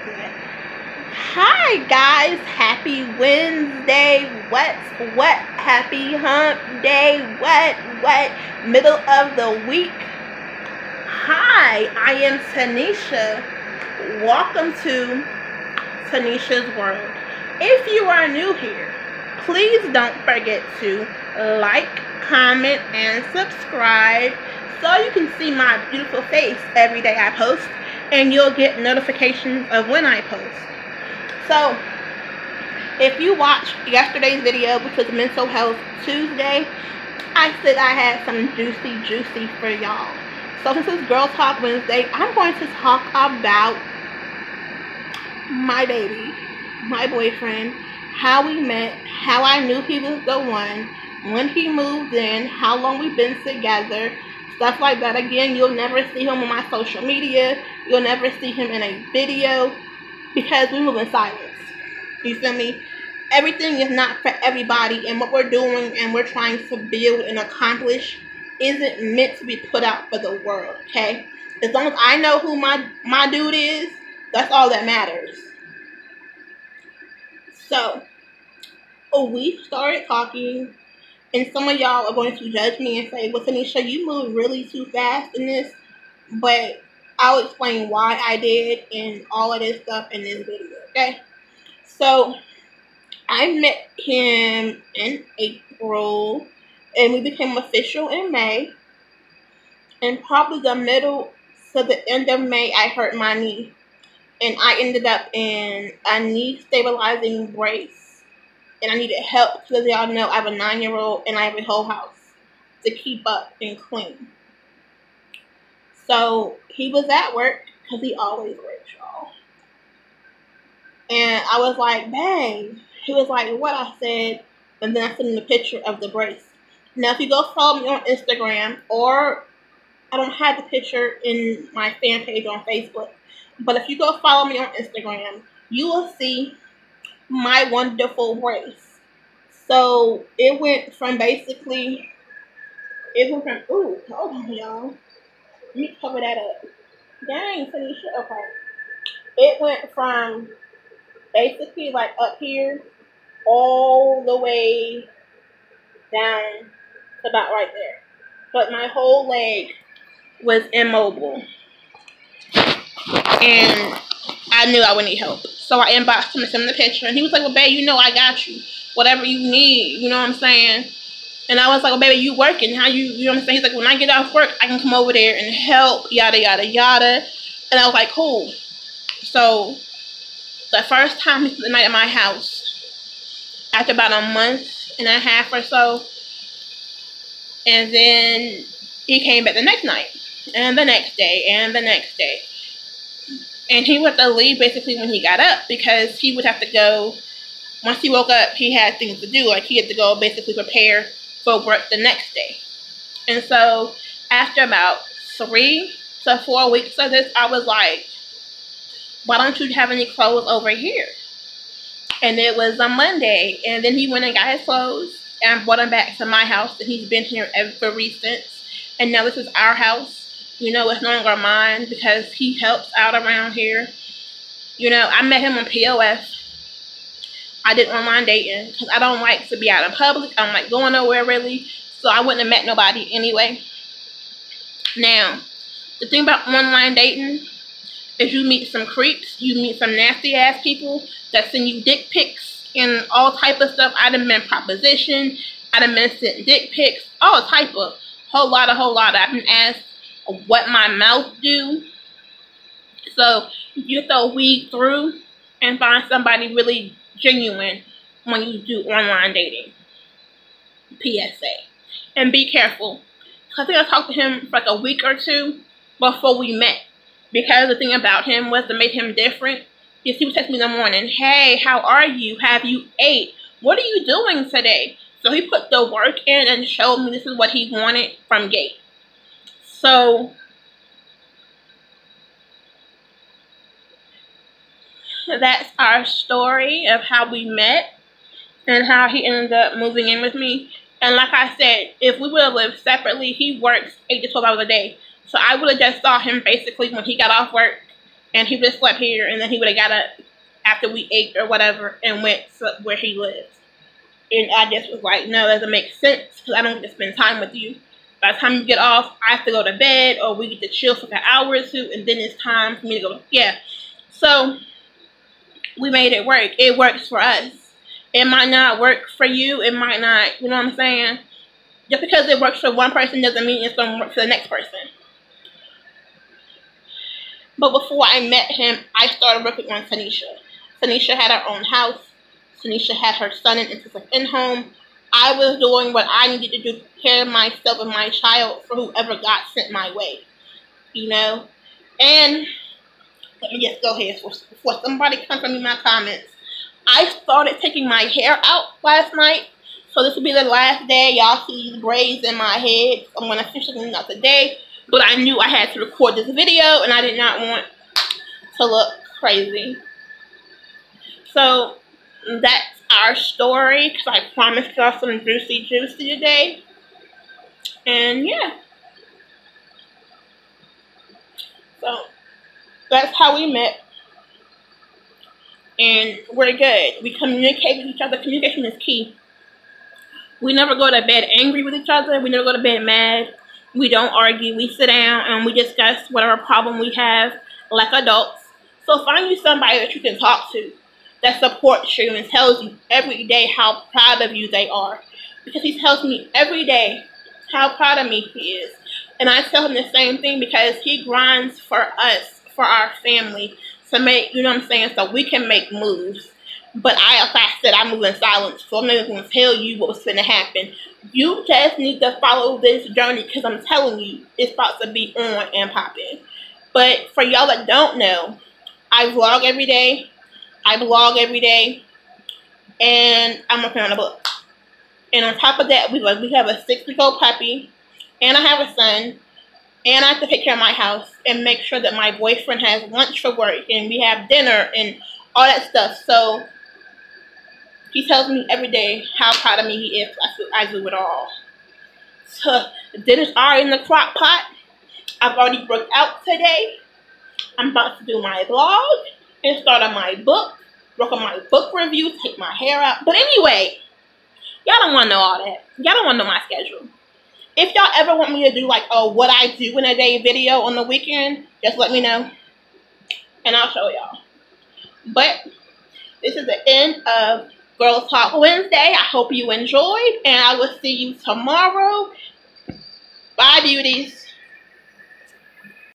Hi guys, happy Wednesday. What? Happy hump day. What? Middle of the week. Hi, I am Tanisha. Welcome to Tanisha's World. If you are new here, please don't forget to like, comment, and subscribe so you can see my beautiful face every day I post, and you'll get notifications of when I post. So, if you watched yesterday's video, which was Mental Health Tuesday, I said I had some juicy for y'all. So since it's Girl Talk Wednesday, I'm going to talk about my baby, my boyfriend, how we met, how I knew he was the one, when he moved in, how long we've been together, stuff like that. Again, you'll never see him on my social media. You'll never see him in a video because we move in silence. You feel me? Everything is not for everybody, and what we're doing and we're trying to build and accomplish isn't meant to be put out for the world, okay? As long as I know who my dude is, that's all that matters. So, we started talking, and some of y'all are going to judge me and say, well, Tanisha, you moved really too fast in this, but I'll explain why I did and all of this stuff in this video, okay? So, I met him in April, and we became official in May, and probably the middle to the end of May, I hurt my knee, and I ended up in a knee stabilizing brace, and I needed help because y'all know I have a 9-year-old and I have a whole house to keep up and clean. So he was at work because he always works, y'all. And I was like, babe. He was like, what? I said, and then I sent him the picture of the brace. Now, if you go follow me on Instagram, or I don't have the picture in my fan page on Facebook, but if you go follow me on Instagram, you will see my wonderful brace. So it went from ooh, hold on, y'all. Let me cover that up. Dang, Tanisha. Okay. It went from basically like up here all the way down to about right there. But my whole leg was immobile. And I knew I would need help. So I inboxed him and sent him the picture. And he was like, well, babe, you know I got you. Whatever you need, you know what I'm saying? And I was like, well, baby, you working. How you know what I'm saying? He's like, when I get off work, I can come over there and help, yada, yada, yada. And I was like, cool. So the first time he spent the night at my house, after about a month and a half or so, and then he came back the next night, and the next day, and the next day. And he would have to leave basically when he got up, because he would have to go, once he woke up, he had things to do. Like, he had to go basically prepare for work the next day. And so after about 3 to 4 weeks of this, I was like, why don't you have any clothes over here? And it was a Monday, and then he went and got his clothes and brought them back to my house, and he's been here ever since. And now this is our house. You know, it's no longer mine because he helps out around here. You know, I met him on POF. I did online dating because I don't like to be out in public. I don't like going nowhere really. So I wouldn't have met nobody anyway. Now, the thing about online dating is you meet some creeps. You meet some nasty ass people that send you dick pics and all type of stuff. I done been propositioned. I done been sent dick pics. All type of, whole lot. I've been asked what my mouth do. So you have to weed through and find somebody really genuine when you do online dating. PSA. And be careful. I think I talked to him for like a week or two before we met. Because the thing about him was that made him different. Yes, he would text me in the morning, hey, how are you? Have you ate? What are you doing today? So he put the work in and showed me this is what he wanted from gate. So that's our story of how we met and how he ended up moving in with me. And like I said, if we would have lived separately, he works 8 to 12 hours a day. So I would have just saw him basically when he got off work and he would have slept here, and then he would have got up after we ate or whatever and went to where he lives. And I just was like, no, that doesn't make sense because I don't get to spend time with you. By the time you get off, I have to go to bed, or we get to chill for like an hour or two, and then it's time for me to go. Yeah. So we made it work. It works for us. It might not work for you. It might not, you know what I'm saying? Just because it works for one person doesn't mean it's going to work for the next person. But before I met him, I started working on Tanisha. Tanisha had her own house. Tanisha had her son and sister in home. I was doing what I needed to do to prepare myself and my child for whoever God sent my way. You know? And let me just go here before somebody comes from me in my comments. I started taking my hair out last night. So this will be the last day. Y'all see these braids in my head. I'm going to finish them out today. But I knew I had to record this video, and I did not want to look crazy. So that's our story, because I promised y'all some juicy today. And yeah. So that's how we met. And we're good. We communicate with each other. Communication is key. We never go to bed angry with each other. We never go to bed mad. We don't argue. We sit down and we discuss whatever problem we have like adults. So find you somebody that you can talk to that supports you and tells you every day how proud of you they are. Because he tells me every day how proud of me he is. And I tell him the same thing because he grinds for us, for our family, to make, you know what I'm saying, so we can make moves. But like I said, I move in silence, so I'm not going to tell you what's going to happen. You just need to follow this journey because I'm telling you, it's about to be on and popping. But for y'all that don't know, I vlog every day. I blog every day. And I'm working on a book. And on top of that, we have a 6-week-old puppy. And I have a son. And I have to take care of my house and make sure that my boyfriend has lunch for work. And we have dinner and all that stuff. So he tells me every day how proud of me he is. I do it all. So dinner's already in the crock pot. I've already worked out today. I'm about to do my vlog and start on my book. Work on my book review. Take my hair out. But anyway, y'all don't want to know all that. Y'all don't want to know my schedule. If y'all ever want me to do like a what I do in a day video on the weekend, just let me know. And I'll show y'all. But this is the end of Girl Talk Wednesday. I hope you enjoyed, and I will see you tomorrow. Bye, beauties.